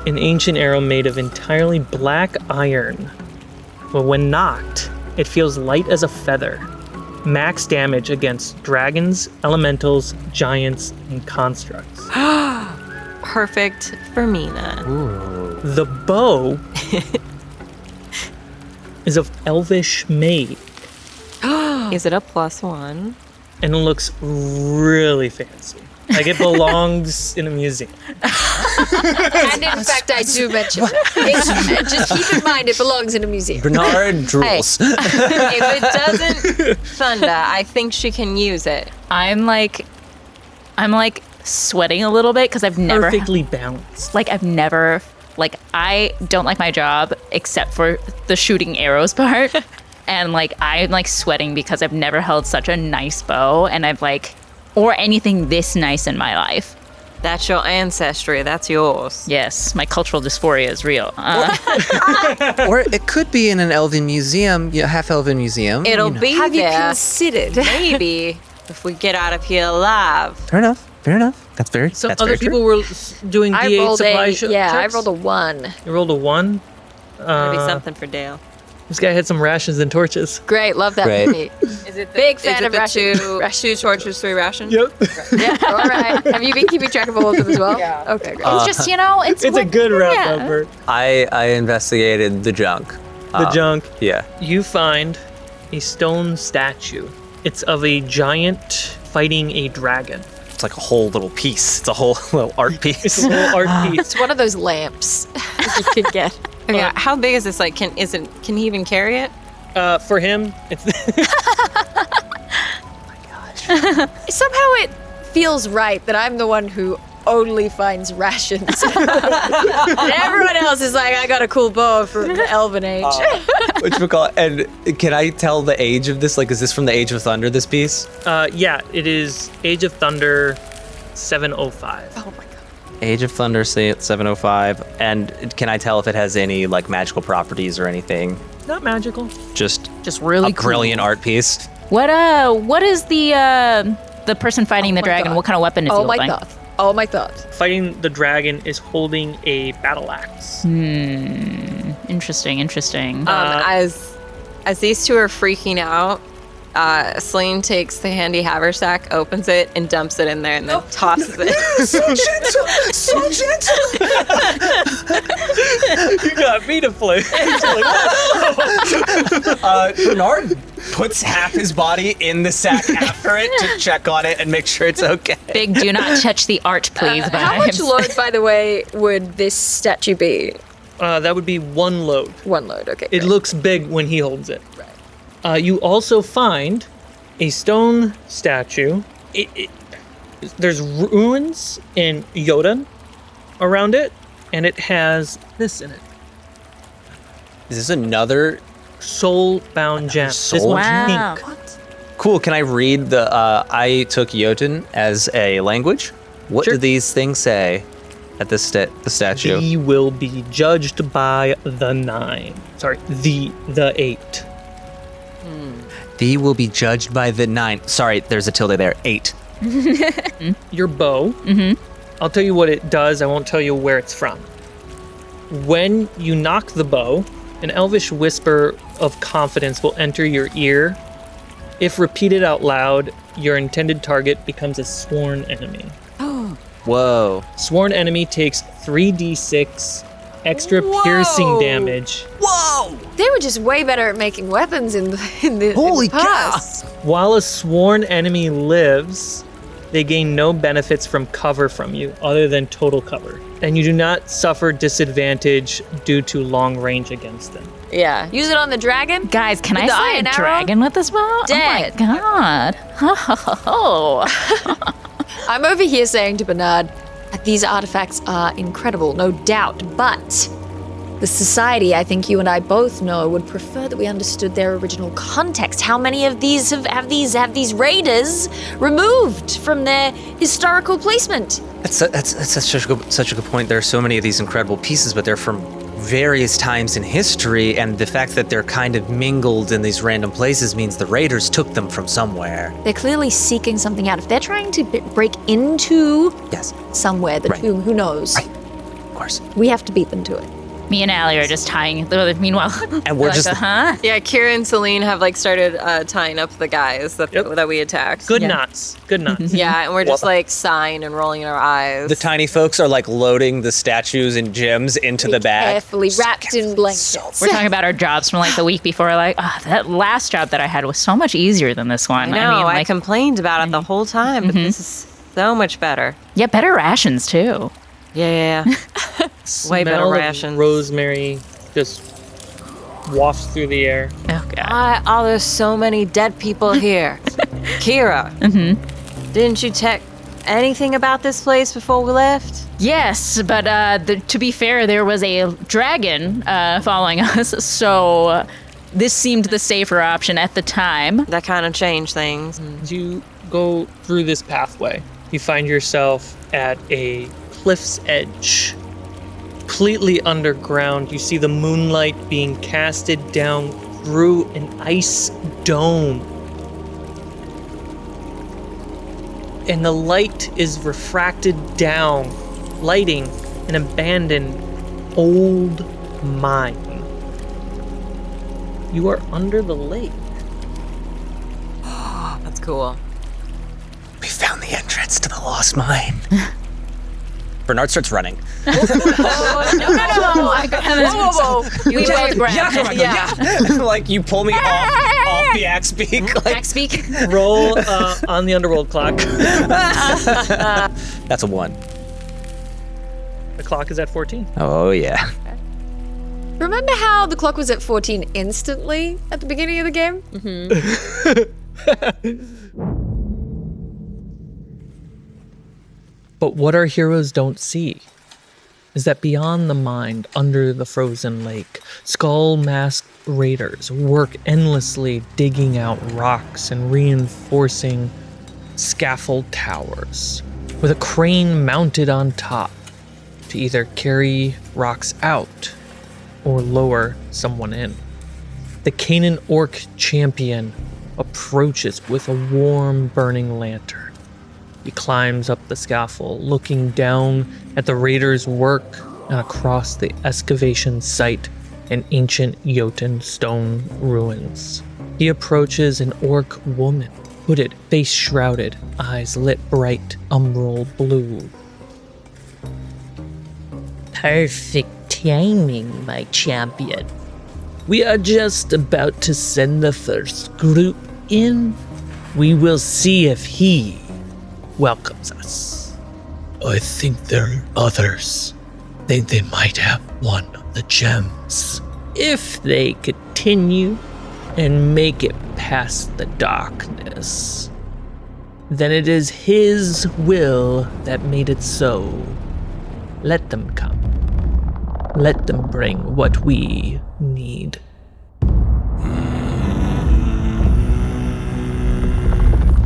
an ancient arrow made of entirely black iron. But when knocked, it feels light as a feather. Max damage against dragons, elementals, giants, and constructs. Perfect for me then. The bow is of elvish made Is it a +1? and it looks really fancy. Like it belongs in a museum. And in fact, I do mention it. Just keep in mind, it belongs in a museum. Bernard drools. If it doesn't thunder, I think she can use it. I'm like sweating a little bit because I've never Perfectly balanced. I don't like my job except for the shooting arrows part. And like I'm like sweating because I've never held such a nice bow and or anything this nice in my life. That's your ancestry. That's yours. Yes, my cultural dysphoria is real. Or it could be in an elven museum, half elven museum. It'll you know. be Have you there. considered? Maybe if we get out of here alive. Fair enough. That's very. Some that's other very true. people were doing I D8 rolled supply a checks. I rolled a 1. You rolled a 1. Maybe something for Dale. This guy had some rations and torches. Great, love that Great. for me. Is it Big fan of rations. two torches, 3 rations? Yep. Yeah, all right. Have you been keeping track of all of them as well? Yeah. Okay, great. It's just, it's It's a good round yeah. number. I investigated the junk. The junk. Yeah. You find a stone statue. It's of a giant fighting a dragon. It's like a whole little piece. It's a whole little art piece. It's a little art piece. It's one of those lamps you could get. Yeah, how big is this? Like, can he even carry it? For him, it's Somehow it feels right that I'm the one who only finds rations. And everyone else is like, I got a cool bow from the Elven Age. And can I tell the age of this? Like, is this from the Age of Thunder, this piece? yeah, it is Age of Thunder 705. Oh my god. Age of Thunder, say it's 705. And can I tell if it has any, like, magical properties or anything? Not magical. Just really a brilliant art piece. What is the person fighting the my dragon? God. What kind of weapon is he Oh my holding? god. Oh my god. Fighting the dragon is holding a battle axe. Interesting. As these two are freaking out, Celine takes the handy haversack, opens it, and dumps it in there, and then tosses it. So gentle! You got me to play. Bernard puts half his body in the sack after it to check on it and make sure it's okay. Big do not touch the art, please. How much vibes. load, by the way, would this statue be? That would be one load. One load, okay. It great. looks big when he holds it. Right. You also find a stone statue. There's ruins in Yodan around it, and it has this in it. Is this another Soul-bound gem. This soul one's Wow. pink. Cool, can I read the, I took Jotun as a language? What Sure. do these things say at the statue? Thee will be judged by the 9. Sorry, the 8. Thee will be judged by the 9. Sorry, there's a tilde there. 8. Your bow. I'll tell you what it does. I won't tell you where it's from. When you knock the bow, an elvish whisper of confidence will enter your ear. If repeated out loud, your intended target becomes a sworn enemy. Whoa. Sworn enemy takes 3d6 extra piercing damage. Whoa! They were just way better at making weapons in the Holy past. While a sworn enemy lives, they gain no benefits from cover from you other than total cover. And you do not suffer disadvantage due to long range against them. Yeah. Use it on the dragon. Guys, can With I the slay iron a arrow? dragon with this bow? Dead. Oh my god. Oh. I'm over here saying to Bernard, these artifacts are incredible, no doubt, but the society, I think you and I both know, would prefer that we understood their original context. How many of these have these raiders removed from their historical placement? That's such a good point. There are so many of these incredible pieces, but they're from various times in history, and the fact that they're kind of mingled in these random places means the raiders took them from somewhere. They're clearly seeking something out. If they're trying to break into Yes, somewhere, the Right. tomb, who knows? Right. of course. We have to beat them to it. Me and Allie are just tying. Meanwhile, And we're like, just huh? Yeah, Kira and Celine have like started tying up the guys that we attacked. Good Yeah. knots. Good knots. Yeah, and we're just like sighing and rolling our eyes. the tiny folks are like loading the statues and gems into the bag. Carefully wrapped in blankets. We're talking about our jobs from like the week before. Like, that last job that I had was so much easier than this one. I know, mean, I like, complained about it the whole time, but this is so much better. yeah, better rations too. Yeah. Way better Smell of rations. rosemary just wafts through the air. Oh god. Oh, there's so many dead people here. Kira. Didn't you check anything about this place before we left? Yes, but to be fair, there was a dragon following us, so this seemed the safer option at the time. That kind of changed things. As you go through this pathway, you find yourself at a cliff's edge. Completely underground, you see the moonlight being casted down through an ice dome. And the light is refracted down, lighting an abandoned old mine. You are under the lake. That's cool. We found the entrance to the lost mine. Bernard starts running. No. I Whoa. You tell the ground. Like you pull me off the axe beak. Like, Max speak. Roll on the underworld clock. that's a 1. The clock is at 14. Oh yeah. Remember how the clock was at 14 instantly at the beginning of the game? But what our heroes don't see is that beyond the mind, under the frozen lake, skull-masked raiders work endlessly digging out rocks and reinforcing scaffold towers with a crane mounted on top to either carry rocks out or lower someone in. The Canaan Orc champion approaches with a warm, burning lantern. He climbs up the scaffold, looking down at the raiders' work and across the excavation site and ancient Jotun stone ruins. He approaches an orc woman, hooded, face shrouded, eyes lit bright umbral blue. Perfect timing, my champion. We are just about to send the first group in. We will see if he welcomes us. I think there are others. Think they might have one of the gems. If they continue and make it past the darkness, then it is his will that made it so. Let them come. Let them bring what we need.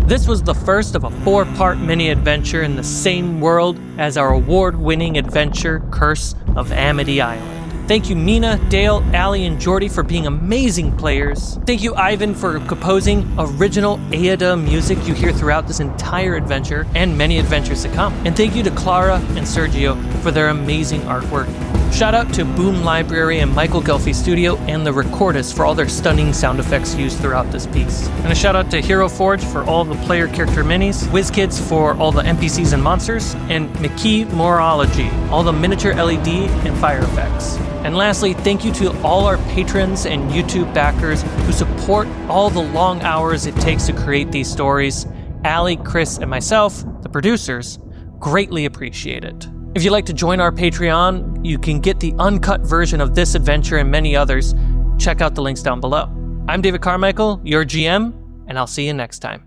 This was the first of a 4-part mini-adventure in the same world as our award-winning adventure, Curse of Amity Island. Thank you Mina, Dale, Allie, and Jordy for being amazing players. Thank you Ivan for composing original Eyrde music you hear throughout this entire adventure and many adventures to come. And thank you to Clara and Sergio for their amazing artwork. Shout out to Boom Library and Michael Gelfi Studio and the Recordist for all their stunning sound effects used throughout this piece. And a shout out to Hero Forge for all the player character minis, WizKids for all the NPCs and monsters, and McKee Morology, all the miniature LED and fire effects. And lastly, thank you to all our patrons and YouTube backers who support all the long hours it takes to create these stories. Allie, Chris, and myself, the producers, greatly appreciate it. If you'd like to join our Patreon, you can get the uncut version of this adventure and many others. Check out the links down below. I'm David Carmichael, your GM, and I'll see you next time.